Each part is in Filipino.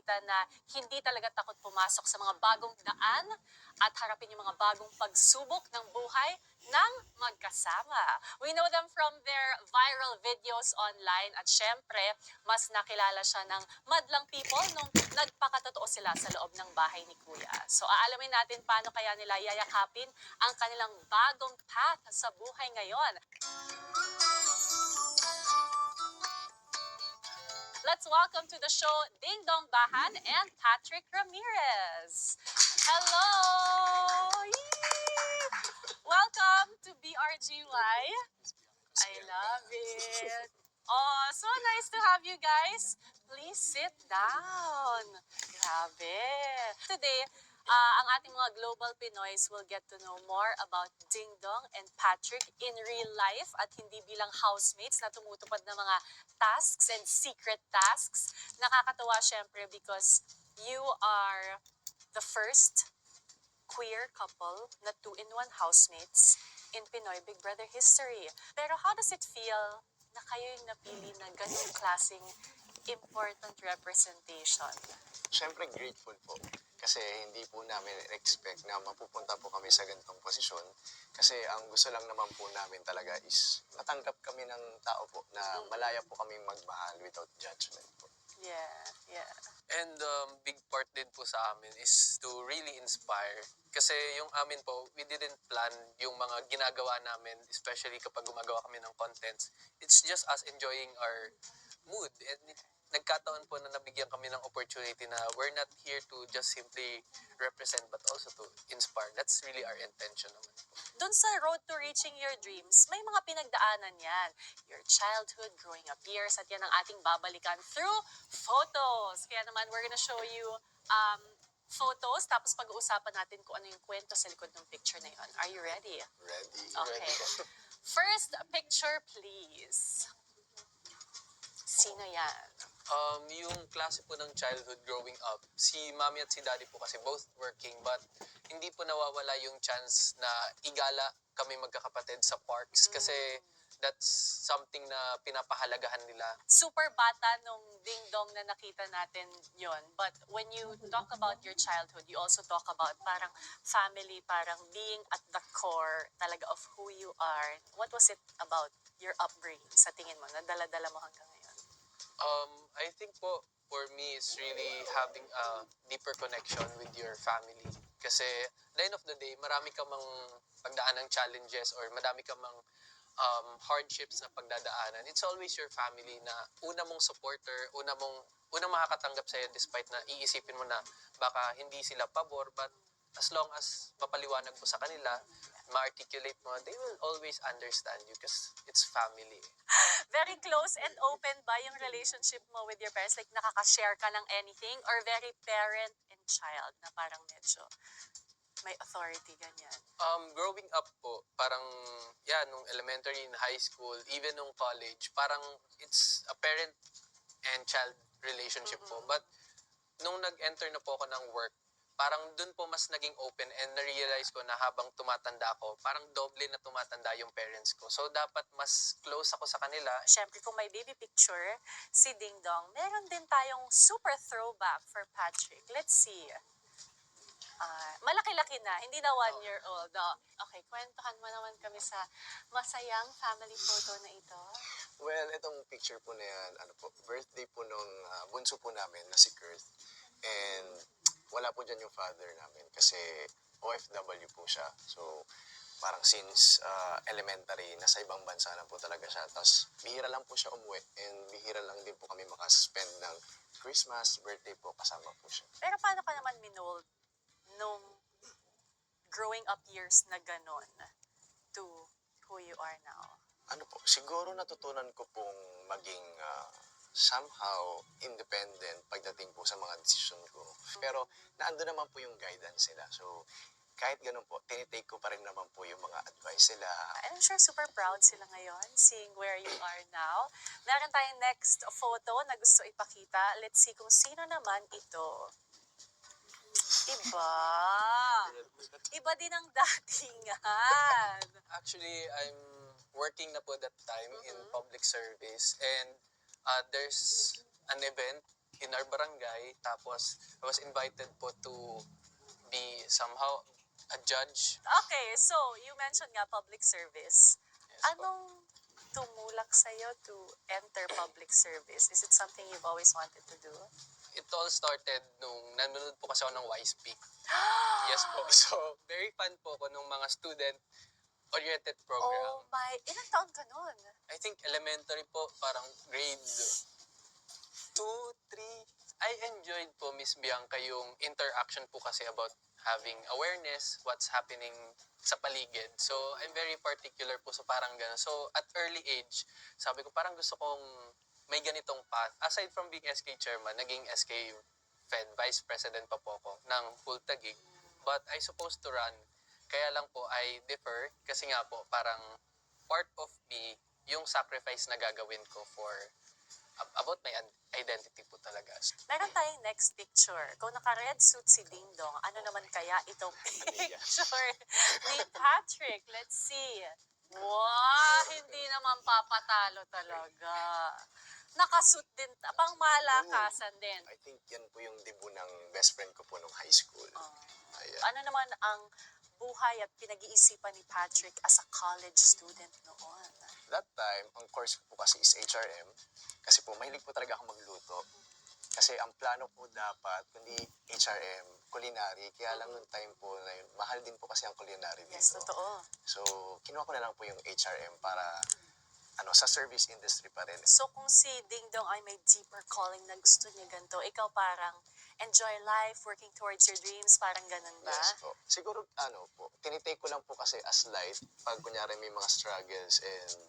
ipakita na hindi talaga takot pumasok sa mga bagong daan at harapin yung mga bagong pagsubok ng buhay ng magkasama. We know them from their viral videos online at syempre, mas nakilala siya ng madlang people nung nagpakatotoo sila sa loob ng bahay ni Kuya. So aalamin natin paano kaya nila yayakapin ang kanilang bagong path sa buhay ngayon. Let's welcome to the show Ding Dong Bahan and Patrick Ramirez. Hello! Yee! Welcome to BRGY. I love it. Oh, so nice to have you guys. Please sit down. Grabe. Today, ang ating mga global Pinoys will get to know more about Ding Dong and Patrick in real life at hindi bilang housemates na tumutupad ng mga tasks and secret tasks. Nakakatawa syempre because you are the first queer couple na two-in-one housemates in Pinoy Big Brother history. Pero how does it feel na kayo yung napili na ganyung klaseng important representation? Siyempre grateful po. Kasi hindi po namin expect na mapupunta po kami sa ganitong posisyon. Kasi ang gusto lang naman po namin talaga is matanggap kami ng tao po na malaya po kami magmahal without judgment po. Yeah. And big part din po sa amin is to really inspire. Kasi yung amin po, we didn't plan yung mga ginagawa namin, especially kapag gumagawa kami ng contents. It's just us enjoying our mood. And nagkataon po na nabigyan kami ng opportunity na we're not here to just simply represent but also to inspire. That's really our intention naman po. Doon sa road to reaching your dreams, may mga pinagdaanan yan. Your childhood, growing up years, at yan ang ating babalikan through photos. Kaya naman, we're gonna show you photos, tapos pag-uusapan natin kung ano yung kwento sa likod ng picture na yun. Are you ready? Ready? Okay. First picture, please. Sino yan? Yung klase po ng childhood growing up, si mommy at si daddy po kasi both working but hindi po nawawala yung chance na igala kami magkakapatid sa parks kasi that's something na pinapahalagahan nila. Super bata nung Ding Dong na nakita natin yon. But when you talk about your childhood, you also talk about parang family, parang being at the core talaga of who you are. What was it about your upbringing sa tingin mo na dala-dala mo hanggang ngayon? I think po, for me, it's really having a deeper connection with your family. Kasi, at the end of the day, marami ka mang pagdaan ng challenges or marami ka mang hardships na pagdadaanan. It's always your family na una mong supporter, unang makakatanggap sa'yo despite na iisipin mo na baka hindi sila pabor, but as long as mapaliwanag mo sa kanila, ma-articulate mo, they will always understand you because it's family. Very close and open ba yung relationship mo with your parents? Like, nakaka-share ka ng anything? Or very parent and child na parang medyo may authority, ganyan? Growing up po, parang, nung elementary and high school, even nung college, parang it's a parent and child relationship po. But nung nag-enter na po ako ng work, parang dun po mas naging open and na-realize ko na habang tumatanda ako, parang doble na tumatanda yung parents ko. So, dapat mas close ako sa kanila. Siyempre, kung may baby picture, si Ding Dong, meron din tayong super throwback for Patrick. Let's see. Malaki-laki na, hindi na 1 year old. Oh. Okay, kwentuhan mo naman kami sa masayang family photo na ito. Well, itong picture po na yan, birthday po nung bunso po namin na si Kurt. And wala po dyan yung father namin kasi OFW po siya. So, parang since elementary, nasa ibang bansa na po talaga siya. Tapos, bihira lang po siya umuwi and bihira lang din po kami makaspend ng Christmas, birthday po, kasama po siya. Pero paano ka naman minold nung growing up years na ganon to who you are now? Siguro natutunan ko pong maging somehow independent pagdating po sa mga desisyon ko. Pero naando naman po yung guidance nila. So, kahit ganun po, tinitake ko pa rin naman po yung mga advice nila. And I'm sure super proud sila ngayon seeing where you are now. Meron tayong next photo na gusto ipakita. Let's see kung sino naman ito. Iba. Iba din ang datingan. Actually, I'm working na po that time in public service and there's an event in our barangay. Tapos, I was invited po to be somehow a judge. Okay, so you mentioned nga public service. Yes po. Anong tumulak sa'yo to enter public service? Is it something you've always wanted to do? It all started nung nanonood po kasi ako ng Wise Peak. Yes po. So, very fun po ako nung mga student-oriented program. Oh my, ilang taon ka nun? I think elementary po, parang grade 2, 3. I enjoyed po, Miss Bianca, yung interaction po kasi about having awareness, what's happening sa paligid. So, I'm very particular po sa parang gano'n. So, at early age, sabi ko parang gusto kong may ganitong path. Aside from being SK chairman, naging SK Fed Vice President pa po ako ng full Taguig. But I supposed to run. Kaya lang po, I differ kasi nga po parang part of me yung sacrifice na gagawin ko for about my identity po talaga. Meron tayong next picture. Kung naka-red suit si Ding Dong, ano naman kaya itong picture ni Patrick? Let's see. Wow, hindi naman papatalo talaga. Nakasuit din, pang malakasan din. I think yan po yung debut ng best friend ko po nung high school. Ayan. Ano naman ang buhay at pinag-iisipan ni Patrick as a college student noon? That time, ang course ko po kasi is HRM. Kasi po, mahilig po talaga akong magluto. Kasi ang plano po dapat, kundi HRM, culinary. Kaya lang nung time po na yun, mahal din po kasi ang culinary dito. Yes, totoo. So, kinuha ko na lang po yung HRM para sa service industry pa rin. So kung si Ding Dong ay may deeper calling na gusto niya ganito, ikaw parang enjoy life, working towards your dreams, parang ganun ba? Yes po. Siguro, tinitake ko lang po kasi as light pag kunyari may mga struggles and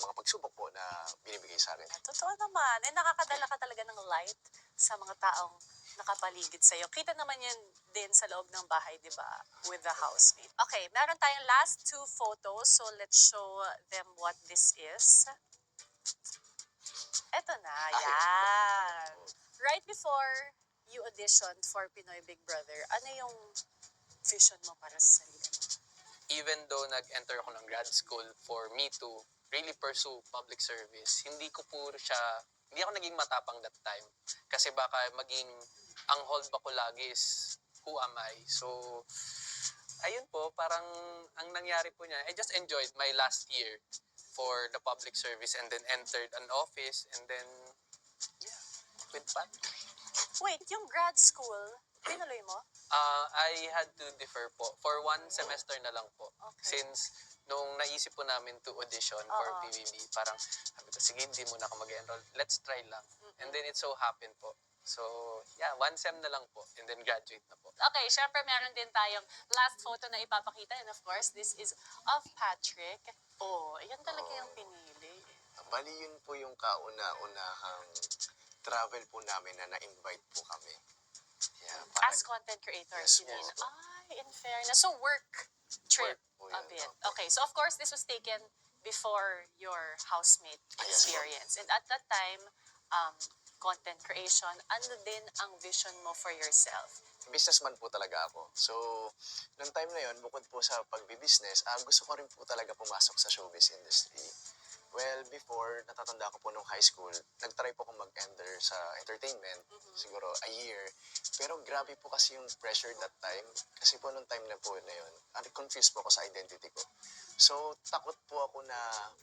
mga pagsubok po na binibigay sa akin. Totoo naman. Nakakadala ka talaga ng light sa mga taong nakapaligid sa'yo. Kita naman yan din sa loob ng bahay, di ba? With the housemate. Okay, meron tayong last 2 photos. So, let's show them what this is. Eto na, yan. Right before you auditioned for Pinoy Big Brother, ano yung vision mo para sa sarili mo? Even though nag-enter ako ng grad school for me to really pursue public service, hindi ako naging matapang that time. Kasi baka maging, ang hold back ko lagi is, who am I? So, ayun po, parang ang nangyari po niya, I just enjoyed my last year for the public service and then entered an office and then, yeah, with Pat. Wait, yung grad school, tinuloy mo? I had to defer po. For 1 semester na lang po. Okay. Since nung naisip po namin to audition for PBB, parang sabi ko, sige, hindi muna ako mag-enroll. Let's try lang. And then it so happened po. So, yeah, 1 sem na lang po. And then graduate na po. Okay, syempre meron din tayong last photo na ipapakita. And of course, this is of Patrick. Oh, yan talaga yung pinili. Bali yun po yung kauna-unahang travel po namin na na-invite po kami. Yeah, As content creator, Yes, si Dean. po. Ay, in fairness. So, work trip Work po a yan, bit. opo. Okay, so of course, this was taken before your housemate Yes, po. experience. And at that time, content creation, ano din ang vision mo for yourself? Businessman po talaga ako. So, nung time na yun, bukod po sa pagbibusiness, gusto ko rin po talaga pumasok sa showbiz industry. Well, before, natatanda ko po nung high school, nag-try po akong mag-enter sa entertainment, siguro a year. Pero grabe po kasi yung pressure that time. Kasi po nung time na po na yun, confused po ako sa identity ko. So, takot po ako na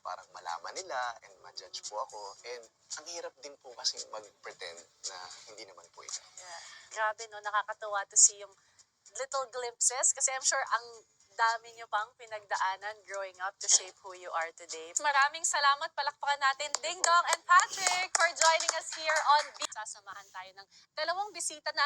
parang malaman nila and ma-judge po ako. And ang hirap din po kasi mag-pretend na hindi naman po ito. Yeah. Grabe, no? Nakakatuwa to see yung little glimpses. Kasi I'm sure ang dami nyo pang pinagdaanan growing up to shape who you are today. Maraming salamat. Palakpakan natin Ding Dong and Patrick for joining us here on B. Sasamahan tayo ng 2 bisita na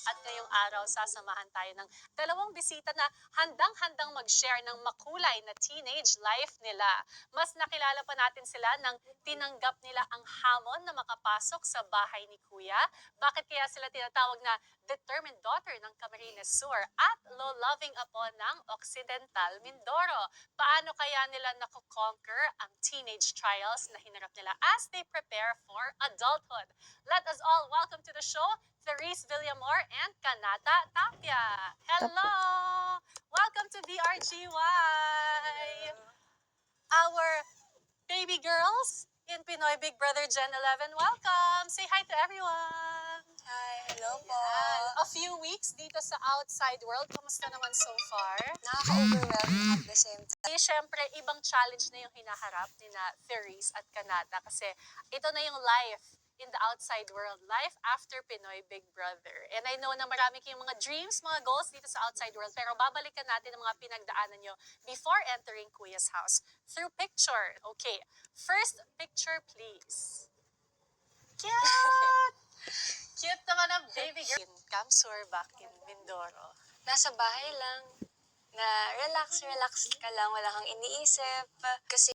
at ngayong araw, sasamahan tayo ng 2 bisita na handang-handang mag-share ng makulay na teenage life nila. Mas nakilala pa natin sila nang tinanggap nila ang hamon na makapasok sa bahay ni Kuya. Bakit kaya sila tinatawag na determined daughter ng Camarines Sur at low-loving apo ng Occidental Mindoro? Paano kaya nila nakukonquer ang teenage trials na hinarap nila as they prepare for adulthood? Let us all welcome to the show Clarice Villamor and Kanata Tapia. Hello! Welcome to BRGY! Our baby girls in Pinoy Big Brother Gen 11, welcome! Say hi to everyone! Hi, hello po. Yan. A few weeks dito sa outside world. Kamusta naman so far? Nakaka-overwhelm at the same time. Siyempre, ibang challenge na yung hinaharap ni na Therese at Kanata kasi ito na yung life in the outside world. Life after Pinoy Big Brother. And I know na marami kayong mga dreams, mga goals dito sa outside world. Pero babalikan natin ang mga pinagdaanan nyo before entering Kuya's house through picture. Okay, first picture please. Cute! Cute naman ang baby girl. Kamsur back in Mindoro. Nasa bahay lang, na relax ka lang, wala kang iniisip. Kasi